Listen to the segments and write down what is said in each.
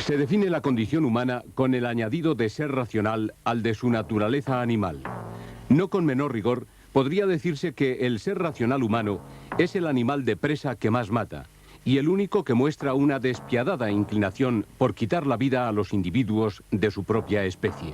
Se define la condición humana con el añadido de ser racional al de su naturaleza animal. No con menor rigor, podría decirse que el ser racional humano es el animal de presa que más mata, y el único que muestra una despiadada inclinación por quitar la vida a los individuos de su propia especie.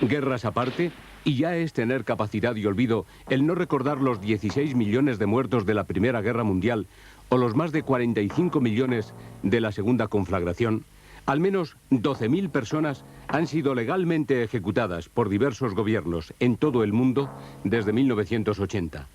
Guerras aparte, y ya es tener capacidad y olvido el no recordar los 16 millones de muertos de la Primera Guerra Mundial o los más de 45 millones de la Segunda Conflagración, al menos 12.000 personas han sido legalmente ejecutadas por diversos gobiernos en todo el mundo desde 1980.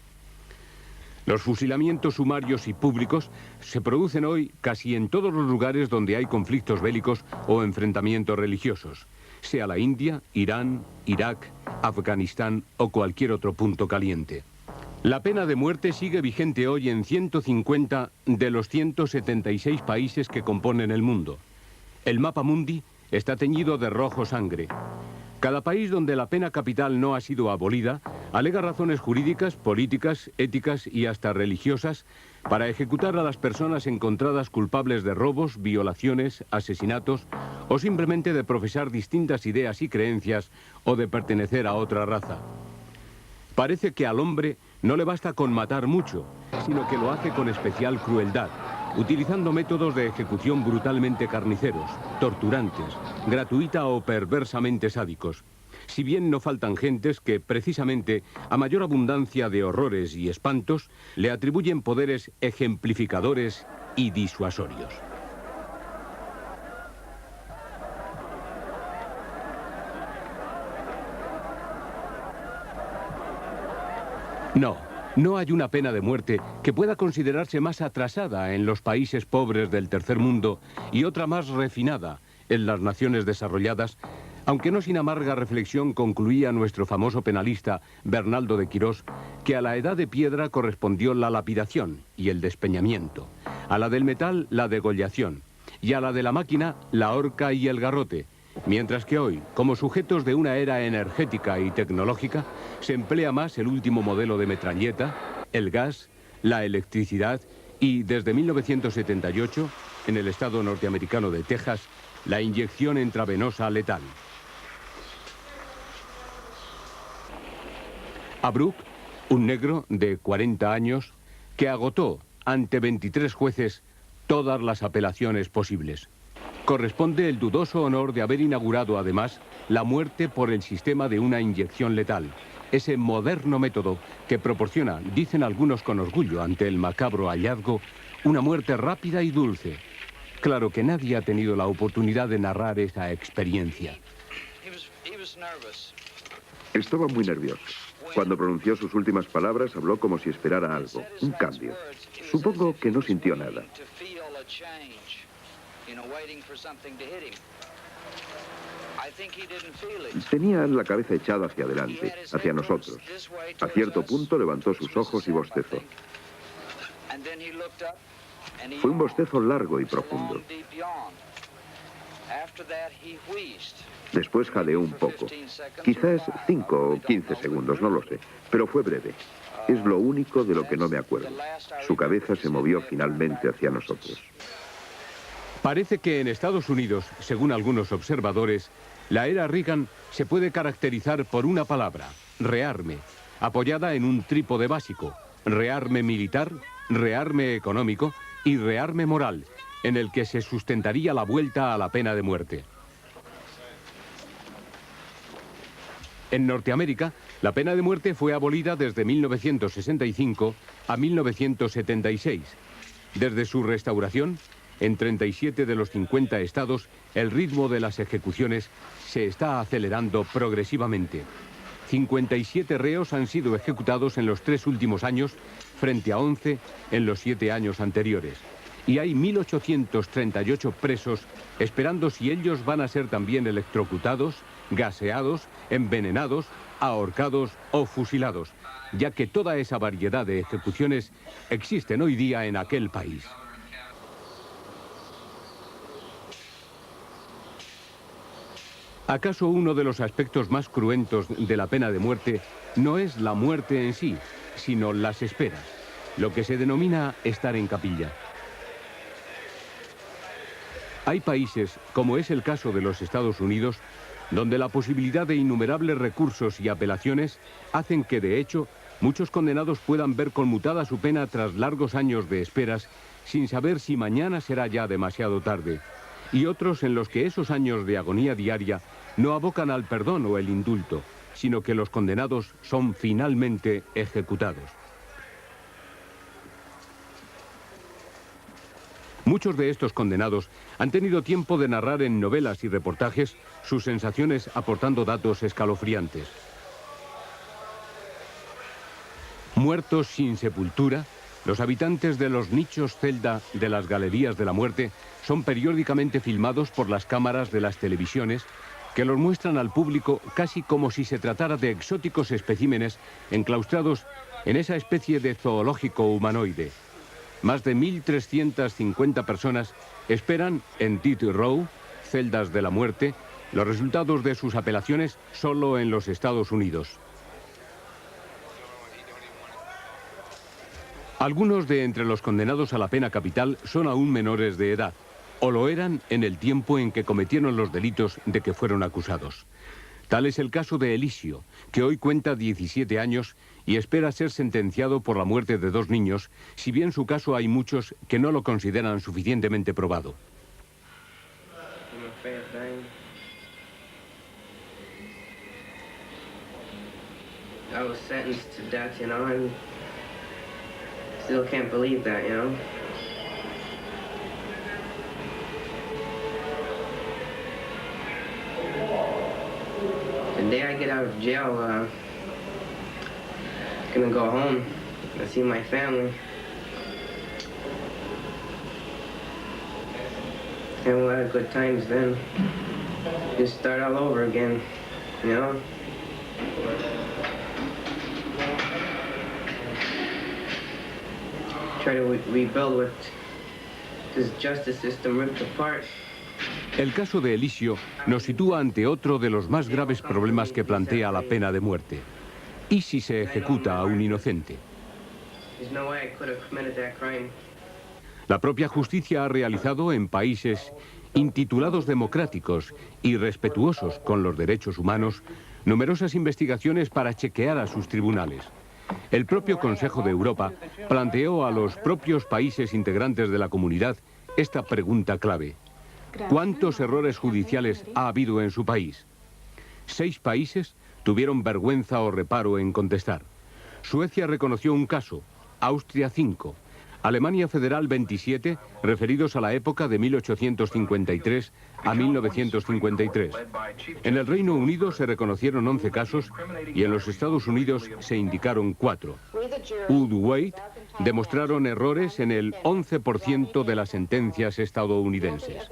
Los fusilamientos sumarios y públicos se producen hoy casi en todos los lugares donde hay conflictos bélicos o enfrentamientos religiosos, sea la India, Irán, Irak, Afganistán o cualquier otro punto caliente. La pena de muerte sigue vigente hoy en 150 de los 176 países que componen el mundo. El mapa mundi está teñido de rojo sangre. Cada país donde la pena capital no ha sido abolida alega razones jurídicas, políticas, éticas y hasta religiosas para ejecutar a las personas encontradas culpables de robos, violaciones, asesinatos o simplemente de profesar distintas ideas y creencias o de pertenecer a otra raza. Parece que al hombre no le basta con matar mucho, sino que lo hace con especial crueldad, utilizando métodos de ejecución brutalmente carniceros, torturantes, gratuita o perversamente sádicos. Si bien no faltan gentes que, precisamente, a mayor abundancia de horrores y espantos, le atribuyen poderes ejemplificadores y disuasorios. No hay una pena de muerte que pueda considerarse más atrasada en los países pobres del tercer mundo y otra más refinada en las naciones desarrolladas, aunque no sin amarga reflexión concluía nuestro famoso penalista Bernaldo de Quirós que a la edad de piedra correspondió la lapidación y el despeñamiento, a la del metal la degollación y a la de la máquina la horca y el garrote, mientras que hoy, como sujetos de una era energética y tecnológica, se emplea más el último modelo de metralleta, el gas, la electricidad y, desde 1978, en el estado norteamericano de Texas, la inyección intravenosa letal. A Brooke, un negro de 40 años, que agotó ante 23 jueces todas las apelaciones posibles. Corresponde el dudoso honor de haber inaugurado, además, la muerte por el sistema de una inyección letal, ese moderno método que proporciona, dicen algunos con orgullo ante el macabro hallazgo, una muerte rápida y dulce. Claro que nadie ha tenido la oportunidad de narrar esa experiencia. Estaba muy nervioso. Cuando pronunció sus últimas palabras, habló como si esperara algo, un cambio. Supongo que no sintió nada. Tenía la cabeza echada hacia adelante, hacia nosotros. A cierto punto levantó sus ojos y bostezó. Fue un bostezo largo y profundo. Después jadeó un poco. Quizás 5 o 15 segundos, no lo sé, pero fue breve. Es lo único de lo que no me acuerdo. Su cabeza se movió finalmente hacia nosotros. Parece que en Estados Unidos, según algunos observadores, la era Reagan se puede caracterizar por una palabra, rearme, apoyada en un trípode básico, rearme militar, rearme económico y rearme moral, en el que se sustentaría la vuelta a la pena de muerte. En Norteamérica, la pena de muerte fue abolida desde 1965 a 1976. Desde su restauración, en 37 de los 50 estados, el ritmo de las ejecuciones se está acelerando progresivamente. 57 reos han sido ejecutados en los 3 últimos años, frente a 11 en los 7 años anteriores. Y hay 1.838 presos esperando si ellos van a ser también electrocutados, gaseados, envenenados, ahorcados o fusilados, ya que toda esa variedad de ejecuciones existen hoy día en aquel país. ¿Acaso uno de los aspectos más cruentos de la pena de muerte no es la muerte en sí, sino las esperas? lo que se denomina estar en capilla. Hay países, como es el caso de los Estados Unidos, donde la posibilidad de innumerables recursos y apelaciones hacen que, de hecho, muchos condenados puedan ver conmutada su pena tras largos años de esperas, sin saber si mañana será ya demasiado tarde, y otros en los que esos años de agonía diaria no abocan al perdón o el indulto, sino que los condenados son finalmente ejecutados. Muchos de estos condenados han tenido tiempo de narrar en novelas y reportajes sus sensaciones aportando datos escalofriantes. Muertos sin sepultura, los habitantes de los nichos celda de las galerías de la muerte son periódicamente filmados por las cámaras de las televisiones que los muestran al público casi como si se tratara de exóticos especímenes enclaustrados en esa especie de zoológico humanoide. Más de 1.350 personas esperan en Death Row, celdas de la muerte, los resultados de sus apelaciones solo en los Estados Unidos. Algunos de entre los condenados a la pena capital son aún menores de edad, o lo eran en el tiempo en que cometieron los delitos de que fueron acusados. Tal es el caso de Elisio, que hoy cuenta 17 años y espera ser sentenciado por la muerte de 2 niños, si bien en su caso hay muchos que no lo consideran suficientemente probado. I was sentenced to death, you know, and still can't believe that, you know. The day I get out of jail, I'm gonna go home and see my family. And we'll have good times then. Just start all over again, you know. Try to rebuild what this justice system ripped apart. El caso de Elisio nos sitúa ante otro de los más graves problemas que plantea la pena de muerte. ¿Y si se ejecuta a un inocente? La propia justicia ha realizado en países intitulados democráticos y respetuosos con los derechos humanos numerosas investigaciones para chequear a sus tribunales. El propio Consejo de Europa planteó a los propios países integrantes de la comunidad esta pregunta clave. ¿Cuántos errores judiciales ha habido en su país? 6 países tuvieron vergüenza o reparo en contestar. Suecia reconoció un caso, Austria 5, Alemania Federal 27, referidos a la época de 1853 a 1953. En el Reino Unido se reconocieron 11 casos y en los Estados Unidos se indicaron 4. Wade demostraron errores en el 11% de las sentencias estadounidenses.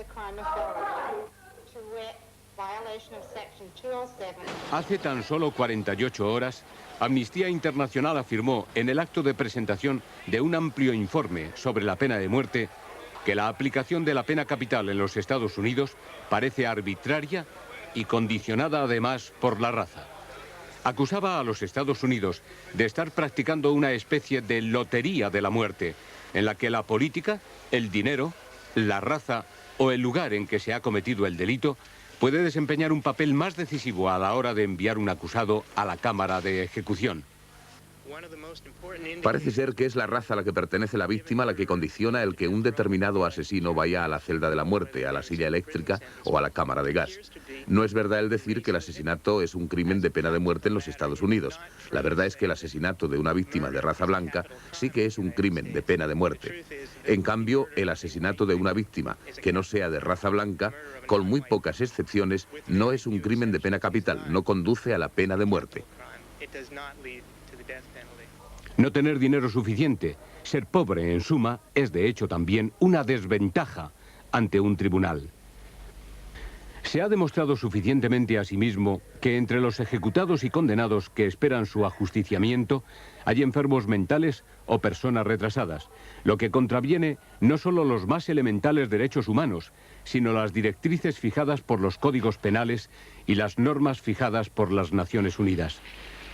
Hace tan solo 48 horas, Amnistía Internacional afirmó en el acto de presentación de un amplio informe sobre la pena de muerte que la aplicación de la pena capital en los Estados Unidos parece arbitraria y condicionada además por la raza. Acusaba a los Estados Unidos de estar practicando una especie de lotería de la muerte, en la que la política, el dinero, la raza o el lugar en que se ha cometido el delito puede desempeñar un papel más decisivo a la hora de enviar un acusado a la cámara de ejecución. Parece ser que es la raza a la que pertenece la víctima la que condiciona el que un determinado asesino vaya a la celda de la muerte, a la silla eléctrica o a la cámara de gas. No es verdad el decir que el asesinato es un crimen de pena de muerte en los Estados Unidos. La verdad es que el asesinato de una víctima de raza blanca sí que es un crimen de pena de muerte. En cambio, el asesinato de una víctima que no sea de raza blanca, con muy pocas excepciones, no es un crimen de pena capital, no conduce a la pena de muerte. No tener dinero suficiente, ser pobre en suma, es de hecho también una desventaja ante un tribunal. Se ha demostrado suficientemente asimismo que entre los ejecutados y condenados que esperan su ajusticiamiento hay enfermos mentales o personas retrasadas, lo que contraviene no solo los más elementales derechos humanos, sino las directrices fijadas por los códigos penales y las normas fijadas por las Naciones Unidas.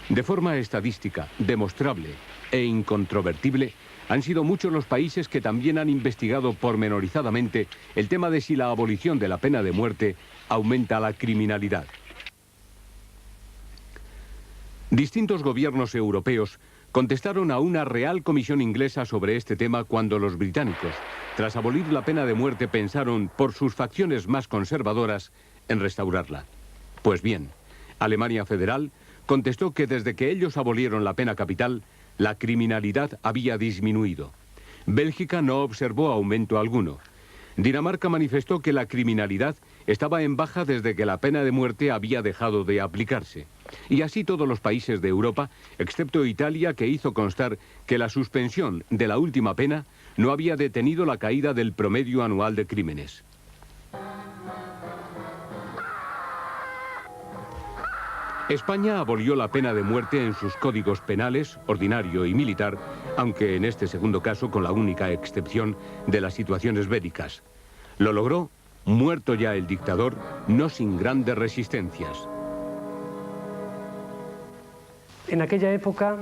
De forma estadística, demostrable e incontrovertible, han sido muchos los países que también han investigado pormenorizadamente el tema de si la abolición de la pena de muerte aumenta la criminalidad. Distintos gobiernos europeos contestaron a una real comisión inglesa sobre este tema cuando los británicos, tras abolir la pena de muerte, pensaron, por sus facciones más conservadoras, en restaurarla. Pues bien, Alemania Federal contestó que desde que ellos abolieron la pena capital, la criminalidad había disminuido. Bélgica no observó aumento alguno. Dinamarca manifestó que la criminalidad estaba en baja desde que la pena de muerte había dejado de aplicarse. Y así todos los países de Europa, excepto Italia, que hizo constar que la suspensión de la última pena no había detenido la caída del promedio anual de crímenes. España abolió la pena de muerte en sus códigos penales, ordinario y militar, aunque en este segundo caso con la única excepción de las situaciones bélicas. Lo logró, muerto ya el dictador, no sin grandes resistencias. En aquella época,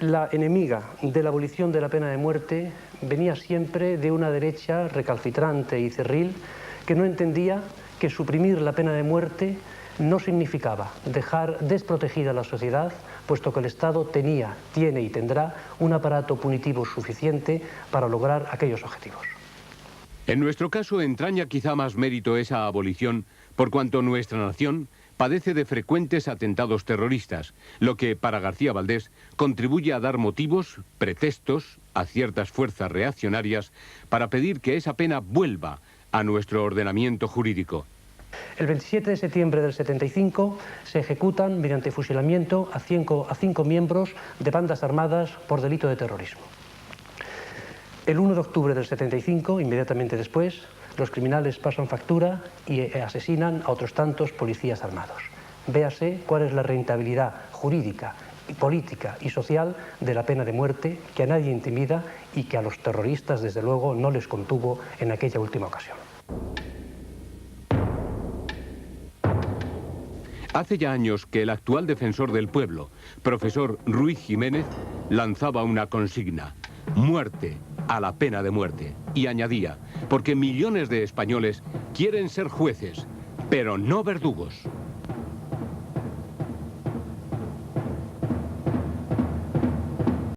la enemiga de la abolición de la pena de muerte venía siempre de una derecha recalcitrante y cerril que no entendía que suprimir la pena de muerte no significaba dejar desprotegida a la sociedad, puesto que el Estado tenía, tiene y tendrá un aparato punitivo suficiente para lograr aquellos objetivos. En nuestro caso entraña quizá más mérito esa abolición por cuanto nuestra nación padece de frecuentes atentados terroristas, lo que para García Valdés contribuye a dar motivos, pretextos a ciertas fuerzas reaccionarias para pedir que esa pena vuelva a nuestro ordenamiento jurídico. El 27 de septiembre del 75 se ejecutan mediante fusilamiento a cinco miembros de bandas armadas por delito de terrorismo. El 1 de octubre del 75, inmediatamente después, los criminales pasan factura y asesinan a otros tantos policías armados. Véase cuál es la rentabilidad jurídica, política y social de la pena de muerte, que a nadie intimida y que a los terroristas, desde luego, no les contuvo en aquella última ocasión. Hace ya años que el actual defensor del pueblo, profesor Ruiz Jiménez, lanzaba una consigna: muerte a la pena de muerte. Y añadía, porque millones de españoles quieren ser jueces, pero no verdugos.